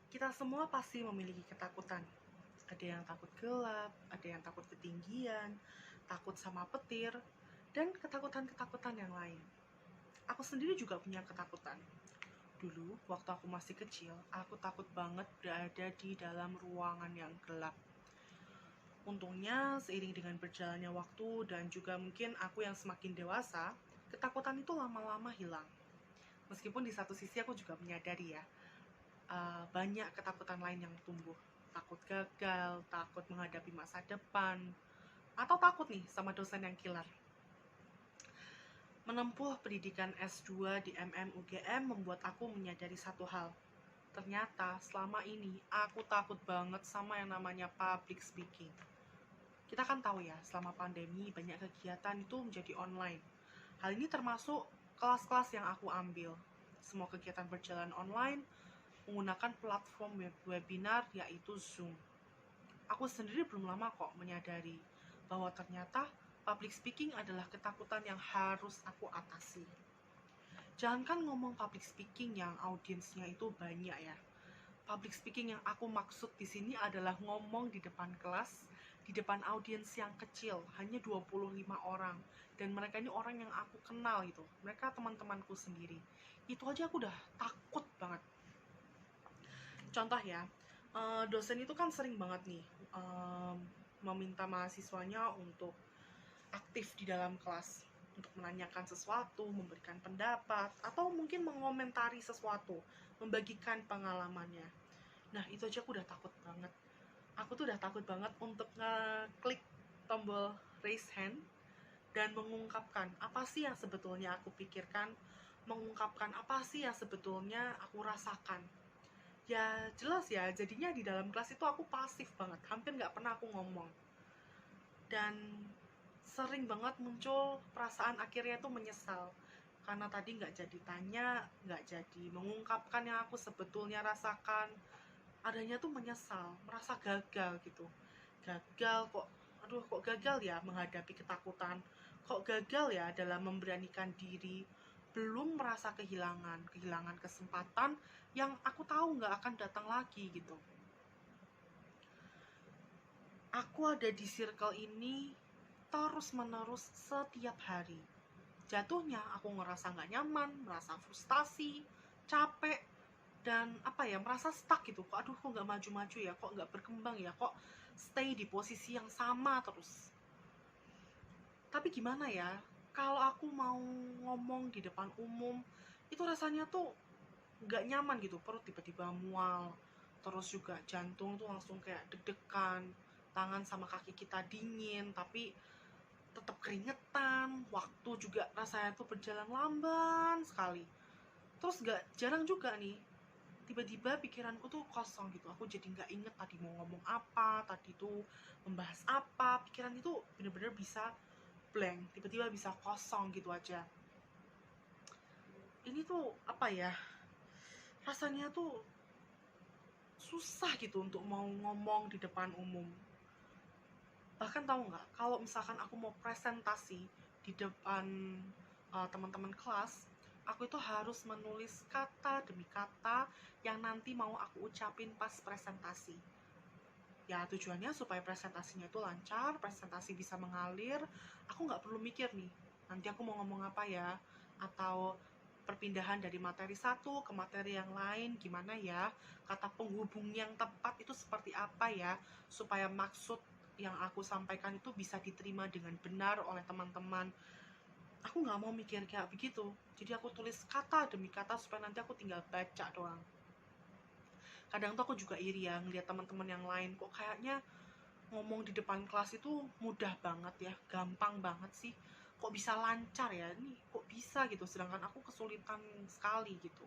Kita semua pasti memiliki ketakutan. Ada yang takut gelap, ada yang takut ketinggian, takut sama petir, dan ketakutan-ketakutan yang lain. Aku sendiri juga punya ketakutan. Dulu, waktu aku masih kecil, aku takut banget berada di dalam ruangan yang gelap. Untungnya, seiring dengan berjalannya waktu dan juga mungkin aku yang semakin dewasa, ketakutan itu lama-lama hilang. Meskipun di satu sisi aku juga menyadari ya, banyak ketakutan lain yang tumbuh. Takut gagal, takut menghadapi masa depan, atau takut nih sama dosen yang killer. Menempuh pendidikan S2 di MMUGM membuat aku menyadari satu hal. Ternyata selama ini aku takut banget sama yang namanya public speaking. Kita kan tahu ya, selama pandemi banyak kegiatan itu menjadi online. Hal ini termasuk kelas-kelas yang aku ambil. Semua kegiatan berjalan online menggunakan platform webinar yaitu Zoom. Aku sendiri belum lama kok menyadari bahwa ternyata public speaking adalah ketakutan yang harus aku atasi. Jangankan ngomong public speaking yang audiensnya itu banyak ya. Public speaking yang aku maksud di sini adalah ngomong di depan kelas, di depan audiens yang kecil, hanya 25 orang. Dan mereka ini orang yang aku kenal gitu. Mereka teman-temanku sendiri. Itu aja aku udah takut banget. Contoh ya, dosen itu kan sering banget nih meminta mahasiswanya untuk aktif di dalam kelas, untuk menanyakan sesuatu, memberikan pendapat, atau mungkin mengomentari sesuatu, membagikan pengalamannya. Nah, itu aja aku udah takut banget. Aku tuh udah takut banget untuk ngeklik tombol raise hand dan mengungkapkan apa sih yang sebetulnya aku pikirkan, mengungkapkan apa sih yang sebetulnya aku rasakan. Ya jelas ya, jadinya di dalam kelas itu aku pasif banget, hampir nggak pernah aku ngomong. Dan sering banget muncul perasaan akhirnya tuh menyesal. Karena tadi nggak jadi tanya, nggak jadi mengungkapkan yang aku sebetulnya rasakan. Adanya tuh menyesal, merasa gagal gitu. Gagal kok, aduh kok gagal ya menghadapi ketakutan. Kok gagal ya dalam memberanikan diri. Belum merasa kehilangan kesempatan yang aku tahu nggak akan datang lagi gitu. Aku ada di circle ini terus-menerus setiap hari. Jatuhnya aku ngerasa nggak nyaman, merasa frustasi, capek, dan apa ya, merasa stuck gitu. Kok aduh kok nggak maju-maju ya, kok nggak berkembang ya, kok stay di posisi yang sama terus. Tapi gimana ya, kalau aku mau ngomong di depan umum, itu rasanya tuh nggak nyaman gitu, perut tiba-tiba mual, terus juga jantung tuh langsung kayak deg-degan, tangan sama kaki kita dingin, tapi tetap keringetan, waktu juga rasanya tuh berjalan lamban sekali. Terus gak jarang juga nih, tiba-tiba pikiranku tuh kosong gitu. Aku jadi gak inget tadi mau ngomong apa, tadi tuh membahas apa. Pikiran itu bener-bener bisa blank, tiba-tiba bisa kosong gitu aja. Ini tuh apa ya, rasanya tuh susah gitu untuk mau ngomong di depan umum. Bahkan tahu nggak, kalau misalkan aku mau presentasi di depan teman-teman kelas, aku itu harus menulis kata demi kata yang nanti mau aku ucapin pas presentasi. Ya tujuannya supaya presentasinya itu lancar, presentasi bisa mengalir, aku nggak perlu mikir nih, nanti aku mau ngomong apa ya, atau perpindahan dari materi satu ke materi yang lain gimana ya, kata penghubung yang tepat itu seperti apa ya, supaya maksud yang aku sampaikan itu bisa diterima dengan benar oleh teman-teman. Aku nggak mau mikir kayak begitu, jadi aku tulis kata demi kata supaya nanti aku tinggal baca doang. Kadang tuh aku juga iri ya ngeliat teman-teman yang lain, kok kayaknya ngomong di depan kelas itu mudah banget ya, gampang banget sih, kok bisa lancar ya, ini kok bisa gitu, sedangkan aku kesulitan sekali gitu.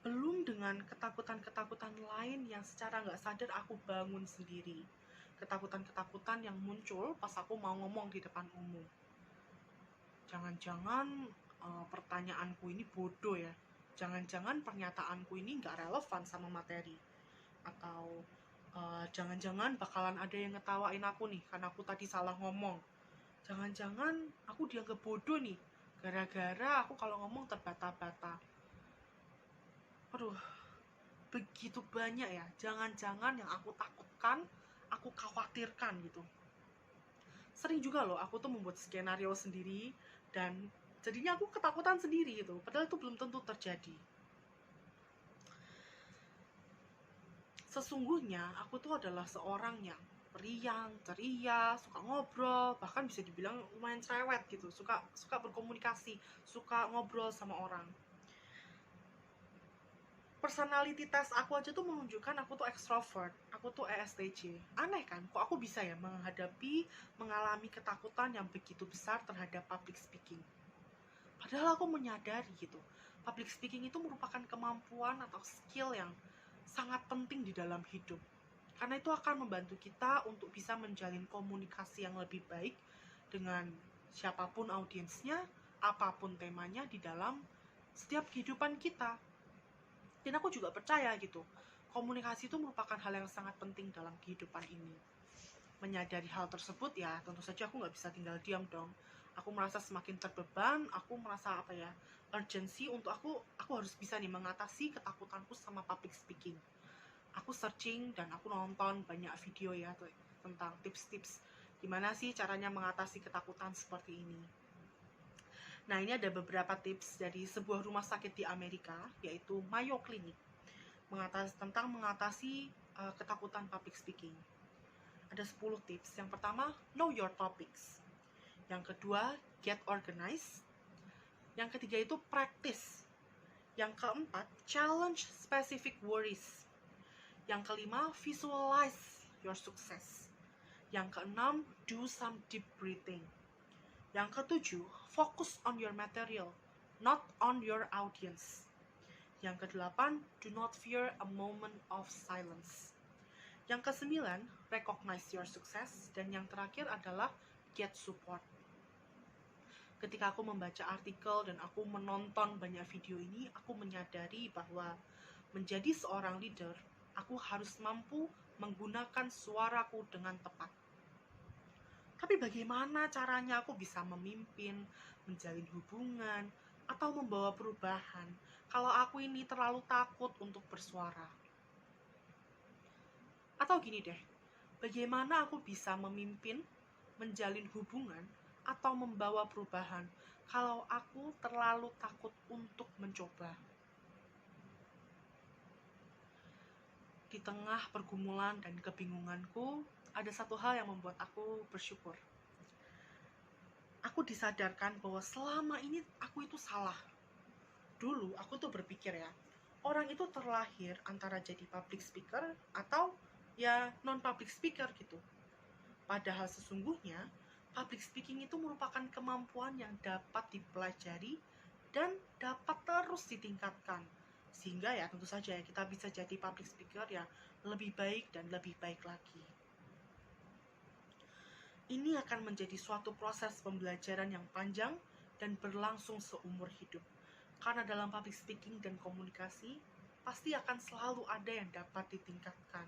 Belum dengan ketakutan-ketakutan lain yang secara nggak sadar aku bangun sendiri. Ketakutan-ketakutan yang muncul pas aku mau ngomong di depan umum. Jangan-jangan pertanyaanku ini bodoh ya. Jangan-jangan pernyataanku ini nggak relevan sama materi. Atau jangan-jangan bakalan ada yang ngetawain aku nih karena aku tadi salah ngomong. Jangan-jangan aku dianggap bodoh nih gara-gara aku kalau ngomong terbata-bata. Aduh, begitu banyak ya jangan-jangan yang aku takutkan, aku khawatirkan gitu. Sering juga loh aku tuh membuat skenario sendiri dan jadinya aku ketakutan sendiri gitu, padahal itu belum tentu terjadi. Sesungguhnya aku tuh adalah seorang yang periang, ceria, suka ngobrol, bahkan bisa dibilang lumayan cerewet gitu, suka berkomunikasi, suka ngobrol sama orang. Personality test aku aja tuh menunjukkan aku tuh extrovert, aku tuh ESTJ. Aneh kan, kok aku bisa ya mengalami ketakutan yang begitu besar terhadap public speaking. Padahal aku menyadari gitu, public speaking itu merupakan kemampuan atau skill yang sangat penting di dalam hidup. Karena itu akan membantu kita untuk bisa menjalin komunikasi yang lebih baik dengan siapapun audiensnya, apapun temanya di dalam setiap kehidupan kita. Dan aku juga percaya gitu, komunikasi itu merupakan hal yang sangat penting dalam kehidupan ini. Menyadari hal tersebut ya tentu saja aku nggak bisa tinggal diam dong. Aku merasa semakin terbeban, aku merasa urgency untuk aku harus bisa nih mengatasi ketakutanku sama public speaking. Aku searching dan aku nonton banyak video ya tentang tips-tips gimana sih caranya mengatasi ketakutan seperti ini. Nah, ini ada beberapa tips dari sebuah rumah sakit di Amerika, yaitu Mayo Clinic, tentang mengatasi ketakutan public speaking. Ada 10 tips. Yang pertama, know your topics. Yang kedua, get organized. Yang ketiga itu practice. Yang keempat, challenge specific worries. Yang kelima, visualize your success. Yang keenam, do some deep breathing. Yang ketujuh, focus on your material, not on your audience. Yang kedelapan, do not fear a moment of silence. Yang kesembilan, recognize your success. Dan yang terakhir adalah get support. Ketika aku membaca artikel dan aku menonton banyak video ini, aku menyadari bahwa menjadi seorang leader, aku harus mampu menggunakan suaraku dengan tepat. Tapi bagaimana caranya aku bisa memimpin, menjalin hubungan, atau membawa perubahan kalau aku ini terlalu takut untuk bersuara? Atau gini deh, bagaimana aku bisa memimpin, menjalin hubungan, atau membawa perubahan kalau aku terlalu takut untuk mencoba? Di tengah pergumulan dan kebingunganku, ada satu hal yang membuat aku bersyukur. Aku disadarkan bahwa selama ini aku itu salah. Dulu aku tuh berpikir ya, orang itu terlahir antara jadi public speaker atau ya non-public speaker gitu. Padahal sesungguhnya, public speaking itu merupakan kemampuan yang dapat dipelajari dan dapat terus ditingkatkan. Sehingga ya tentu saja ya kita bisa jadi public speaker ya lebih baik dan lebih baik lagi. Ini akan menjadi suatu proses pembelajaran yang panjang dan berlangsung seumur hidup. Karena dalam public speaking dan komunikasi, pasti akan selalu ada yang dapat ditingkatkan.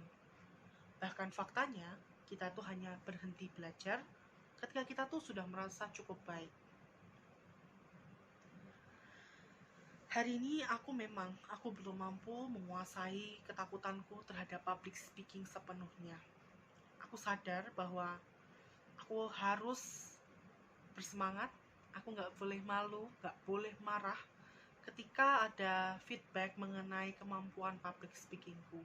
Bahkan faktanya, kita tuh hanya berhenti belajar ketika kita tuh sudah merasa cukup baik. Hari ini aku belum mampu menguasai ketakutanku terhadap public speaking sepenuhnya. Aku sadar bahwa aku harus bersemangat, aku nggak boleh malu, nggak boleh marah ketika ada feedback mengenai kemampuan public speakingku.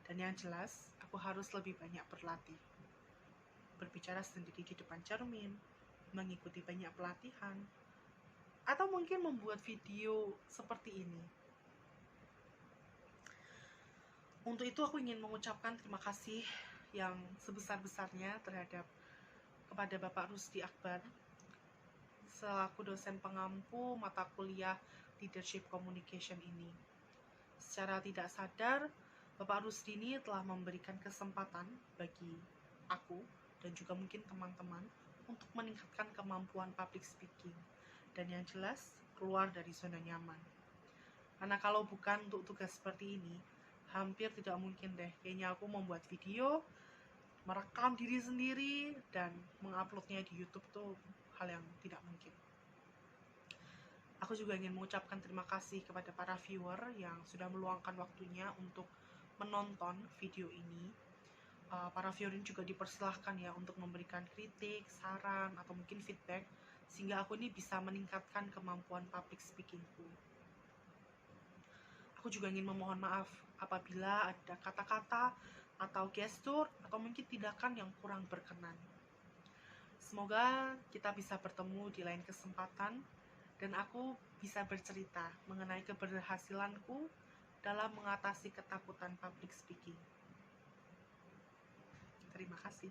Dan yang jelas, aku harus lebih banyak berlatih. Berbicara sendiri di depan cermin, mengikuti banyak pelatihan, atau mungkin membuat video seperti ini. Untuk itu aku ingin mengucapkan terima kasih yang sebesar-besarnya kepada Bapak Rusdi Akbar selaku dosen pengampu mata kuliah Leadership Communication ini. Secara tidak sadar, Bapak Rusdi ini telah memberikan kesempatan bagi aku dan juga mungkin teman-teman untuk meningkatkan kemampuan public speaking dan yang jelas keluar dari zona nyaman. Karena kalau bukan untuk tugas seperti ini, hampir tidak mungkin deh kayaknya aku membuat video, merekam diri sendiri, dan menguploadnya di YouTube tuh hal yang tidak mungkin. Aku Aku juga ingin mengucapkan terima kasih kepada para viewer yang sudah meluangkan waktunya untuk menonton video ini. Para viewer ini juga dipersilahkan ya untuk memberikan kritik, saran, atau mungkin feedback, sehingga aku ini bisa meningkatkan kemampuan public speakingku. Aku juga ingin memohon maaf apabila ada kata-kata atau gestur atau mungkin tindakan yang kurang berkenan. Semoga kita bisa bertemu di lain kesempatan dan aku bisa bercerita mengenai keberhasilanku dalam mengatasi ketakutan public speaking. Terima kasih.